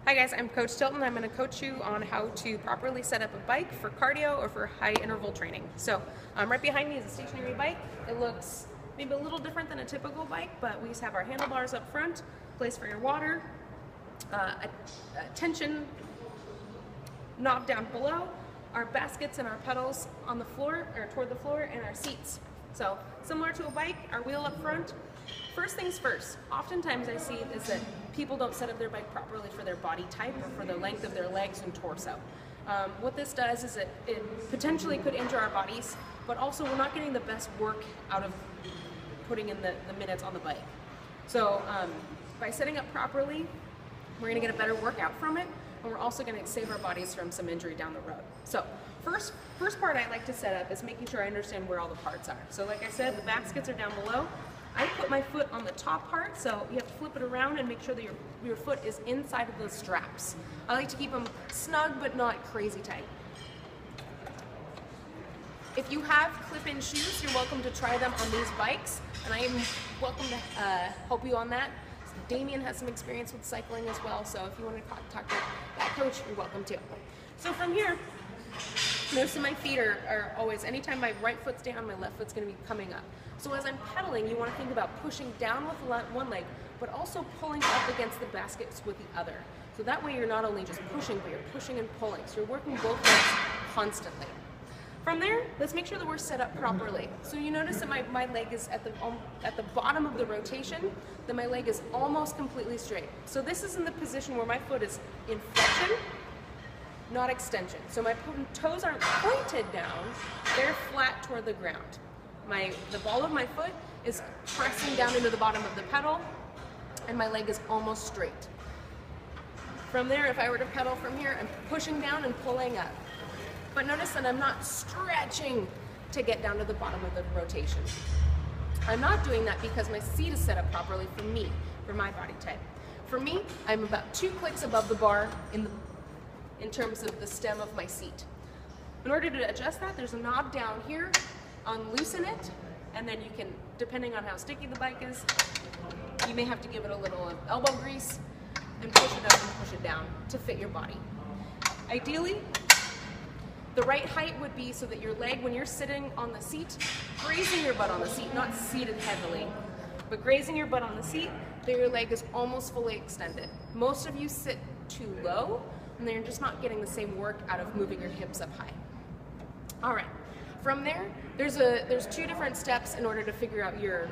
Hi guys, I'm Coach Tilton. I'm going to coach you on how to properly set up a bike for cardio or for high interval training. So right behind me is a stationary bike. It looks maybe a little different than a typical bike, but we have our handlebars up front, place for your water, a tension knob down below, our baskets and our pedals on the floor or toward the floor, and our seats. So similar to a bike, our wheel up front. First things first, oftentimes I see is that people don't set up their bike properly for their body type or for the length of their legs and torso. What this does is it potentially could injure our bodies, but also we're not getting the best work out of putting in the minutes on the bike. So by setting up properly, we're going to get a better workout from it, and we're also going to save our bodies from some injury down the road. So first part I like to set up is making sure I understand where all the parts are. So like I said, the baskets are down below. I put my foot on the top part, so you have to flip it around and make sure that your foot is inside of the straps. I like to keep them snug but not crazy tight. If you have clip-in shoes, you're welcome to try them on these bikes, and I am welcome to help you on that. Damien has some experience with cycling as well, so if you want to talk to that coach, you're welcome to. So from here, notice that my feet are always, anytime my right foot's down, my left foot's going to be coming up. So as I'm pedaling, you want to think about pushing down with one leg, but also pulling up against the baskets with the other. So that way you're not only just pushing, but you're pushing and pulling. So you're working both legs constantly. From there, let's make sure that we're set up properly. So you notice that my leg is at the bottom of the rotation, that my leg is almost completely straight. So this is in the position where my foot is in flexion, not extension. So my toes aren't pointed down, they're flat toward the ground. The ball of my foot is pressing down into the bottom of the pedal, and my leg is almost straight. From there, if I were to pedal from here, I'm pushing down and pulling up. But notice that I'm not stretching to get down to the bottom of the rotation. I'm not doing that because my seat is set up properly for me, for my body type. For me, I'm about 2 clicks above the bar in terms of the stem of my seat. In order to adjust that, there's a knob down here. Unloosen it, and then you can, depending on how sticky the bike is, you may have to give it a little elbow grease and push it up and push it down to fit your body. Ideally, the right height would be so that your leg, when you're sitting on the seat, grazing your butt on the seat, not seated heavily, but grazing your butt on the seat, that your leg is almost fully extended. Most of you sit too low, and then you're just not getting the same work out of moving your hips up high. All right. From there, there's 2 different steps in order to figure out your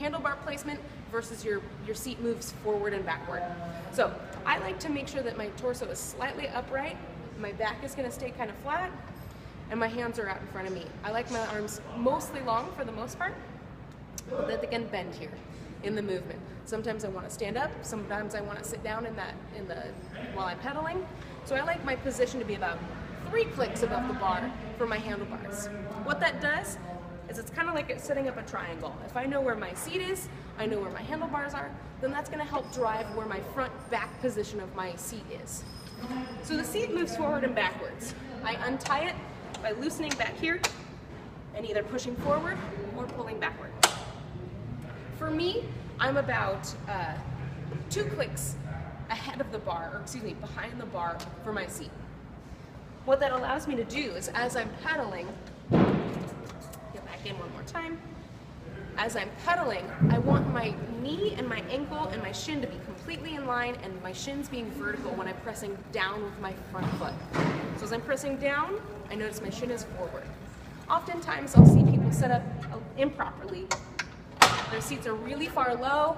handlebar placement versus your seat moves forward and backward. So I like to make sure that my torso is slightly upright, my back is going to stay kind of flat, and my hands are out in front of me. I like my arms mostly long for the most part, but that they can bend here in the movement. Sometimes I want to stand up, sometimes I want to sit down while I'm pedaling. So I like my position to be about 3 clicks above the bar for my handlebars. What that does is it's kind of like setting up a triangle. If I know where my seat is, I know where my handlebars are, then that's going to help drive where my front back position of my seat is. So the seat moves forward and backwards. I untie it by loosening back here and either pushing forward or pulling backward. For me, I'm about 2 clicks ahead of the bar, or excuse me, behind the bar for my seat. What that allows me to do is, as I'm pedaling, get back in one more time. As I'm pedaling, I want my knee and my ankle and my shin to be completely in line, and my shins being vertical when I'm pressing down with my front foot. So as I'm pressing down, I notice my shin is forward. Oftentimes, I'll see people set up improperly. Their seats are really far low,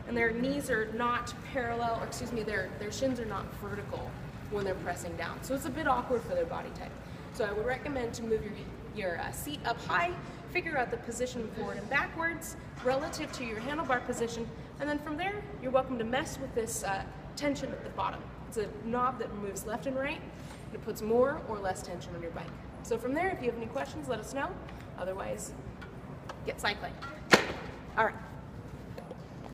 and their knees are not parallel, or excuse me, their shins are not vertical when they're pressing down. So it's a bit awkward for their body type. So I would recommend to move your seat up high, figure out the position forward and backwards relative to your handlebar position, and then from there, you're welcome to mess with this tension at the bottom. It's a knob that moves left and right, and it puts more or less tension on your bike. So from there, if you have any questions, let us know. Otherwise, get cycling. All right.